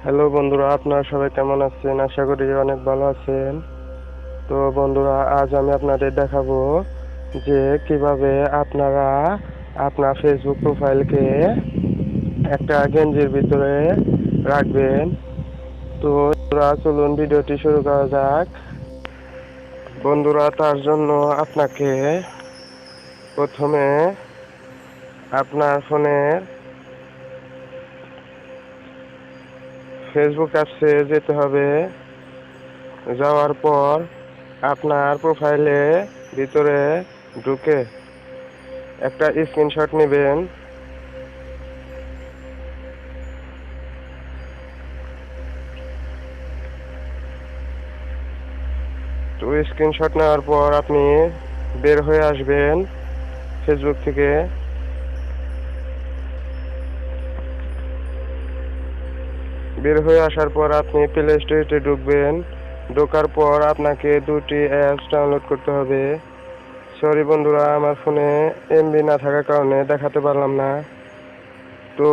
Hello বন্ধুরা, আপনারা সবাই কেমন আছেন? আশা করি অনেক ভালো আছেন। তো বন্ধুরা, আজ আমি আপনাদের দেখাবো যে কিভাবে আপনারা আপনার ফেসবুক প্রোফাইলকে একটা গেঞ্জির ভিতরে রাখবেন। তো বন্ধুরা, চলুন ভিডিওটি শুরু করা যাক। বন্ধুরা, তার জন্য আপনাকে প্রথমে আপনার ফোনের ফেসবুক অ্যাপসে যেতে হবে। যাওয়ার পর আপনার প্রোফাইলে ভিতরে ঢুকে একটা স্ক্রিনশট নেবেন। তো স্ক্রিনশট নেওয়ার পর আপনি বের হয়ে আসবেন ফেসবুক থেকে। বের হয়ে আসার পর আপনি প্লে স্টোরে ঢুকবেন। ঢোকার পর আপনাকে দুটি অ্যাপস ডাউনলোড করতে হবে। সরি বন্ধুরা, আমার ফোনে এমবি না থাকার কারণে দেখাতে পারলাম না। তো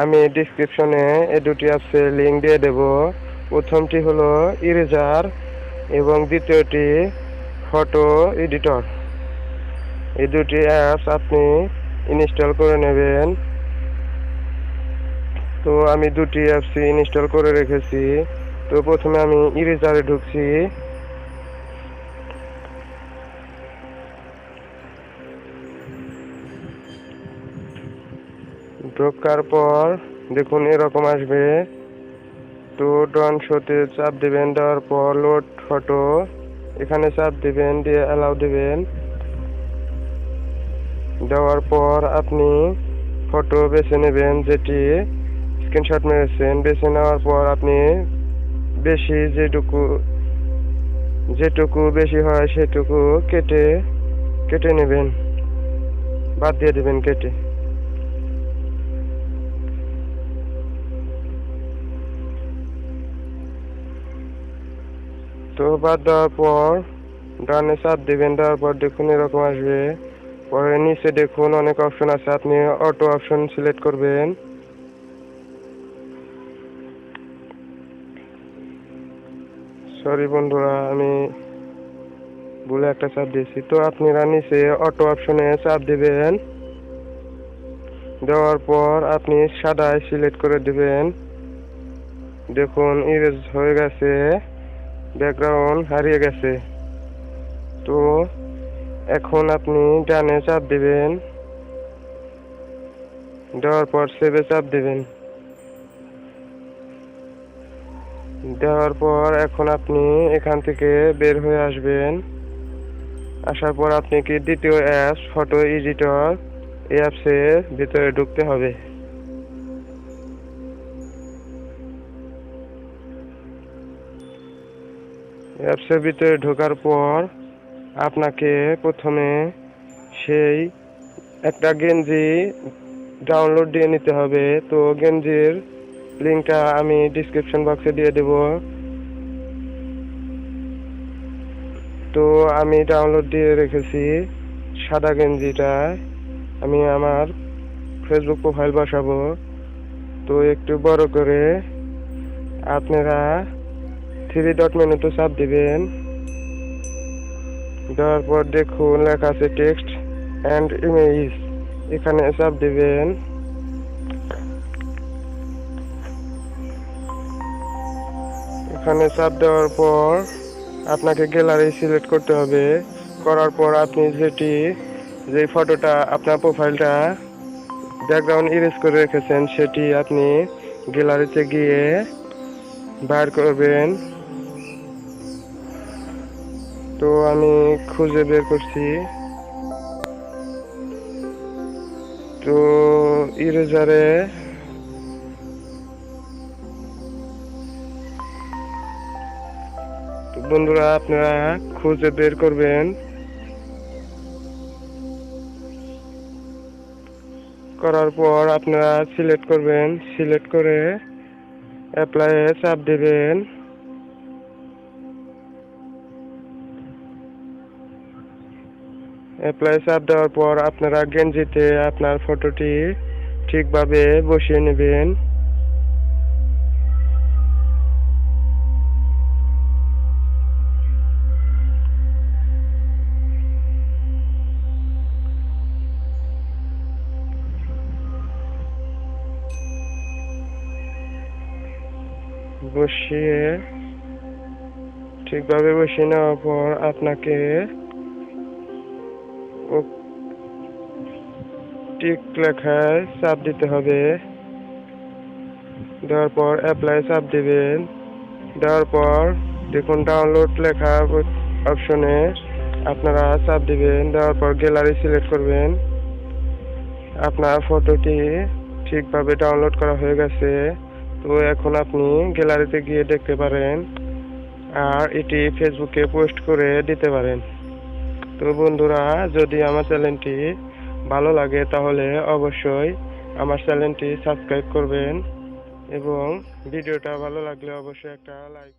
আমি ডিসক্রিপশনে এই দুটি অ্যাপসের লিঙ্ক দিয়ে দেব। প্রথমটি হলো ইরেজার এবং দ্বিতীয়টি ফটো এডিটর। এই দুটি অ্যাপস আপনি ইনস্টল করে নেবেন। তো আমি দুটি অ্যাপসই ইনস্টল করে রেখেছি। তো প্রথমে আমি ইরেজারে ঢুকছি। ঢোকার পর দেখুন এরকম আসবে। তো ডন শোতে চাপ দিবেন, দেওয়ার পর লোড ফটো এখানে চাপ দিবেন, দিয়ে অ্যালাউ দিবেন। দেওয়ার পর আপনি ফটো বেছে নেবেন যেটি স্ক্রিনশট মেরেছেন। বেছে নেওয়ার পর আপনি বেশি যেটুকু বেশি হয় সেটুকু কেটে নেবেন, বাদ দিয়ে দিবেন কেটে। তো বাদ দেওয়ার পর ডানে চাপ দিবেন, দেওয়ার পর দেখুন এরকম আসবে। পরে নিচে দেখুন অনেক অপশন আছে, আপনি অটো অপশন সিলেক্ট করবেন। সরি বন্ধুরা, আমি ভুলে একটা চাপ দিয়েছি। তো আপনারা নিচে অটো অপশনে চাপ দিবেন। দেওয়ার পর আপনি সাদায় সিলেক্ট করে দিবেন। দেখুন ইরেজ হয়ে গেছে, ব্যাকগ্রাউন্ড হারিয়ে গেছে। তো এখন আপনি ডানে চাপ দিবেন, দেওয়ার পর সেভে চাপ দিবেন। দেওয়ার পর এখন আপনি এখান থেকে বের হয়ে আসবেন। আসার পর আপনি কি দ্বিতীয় অ্যাপস ফটো এডিটর এই অ্যাপসের ভিতরে ঢুকতে হবে। অ্যাপসের ভিতরে ঢোকার পর আপনাকে প্রথমে সেই একটা গেঞ্জি ডাউনলোড দিয়ে নিতে হবে। তো গেঞ্জির লিঙ্কটা আমি ডিসক্রিপশন বক্সে দিয়ে দেব। তো আমি ডাউনলোড দিয়ে রেখেছি সাদা গেঞ্জিটা। আমি আমার ফেসবুক প্রোফাইল বসাবো। তো একটু বড় করে আপনারা থ্রি ডট মেনুতে চাপ দিবেন। দেওয়ার পর দেখুন লেখা আছে টেক্সট অ্যান্ড ইমেজ, এখানে চাপ দিবেন। এখানে চাপ দেওয়ার পর আপনাকে গ্যালারি সিলেক্ট করতে হবে। করার পর আপনি যে ফটোটা আপনার প্রোফাইলটা ব্যাকগ্রাউন্ড ইরেজ করে রেখেছেন সেটি আপনি গ্যালারিতে গিয়ে বার করবেন। তো আমি খুঁজে বের করছি। তো ইরেজারে বন্ধুরা আপনারা খুঁজে বের করবেন। করার পর আপনারা সিলেক্ট করবেন, সিলেক্ট করে অ্যাপ্লাই এ চাপ দিবেন। অ্যাপ্লাই চাপ দেওয়ার পর আপনারা গেঞ্জিতে আপনার ফটোটি ঠিকভাবে বসিয়ে নেবেন। বসিয়ে ঠিকভাবে বসিয়ে নেওয়ার পর আপনাকে টিক লেখায় চাপ দিতে হবে। দেওয়ার পর অ্যাপ্লাই চাপ দিবেন। দেওয়ার পর দেখুন ডাউনলোড লেখা অপশনে আপনারা চাপ দিবেন। দেওয়ার পর গ্যালারি সিলেক্ট করবেন। আপনার ফটোটি ঠিকভাবে ডাউনলোড করা হয়ে গেছে। তো এখন আপনি গ্যালারিতে গিয়ে দেখতে পারেন আর এটি ফেসবুকে পোস্ট করে দিতে পারেন। তো বন্ধুরা, যদি আমার চ্যানেলটি ভালো লাগে তাহলে অবশ্যই আমার চ্যানেলটি সাবস্ক্রাইব করবেন এবং ভিডিওটা ভালো লাগলে অবশ্যই একটা লাইক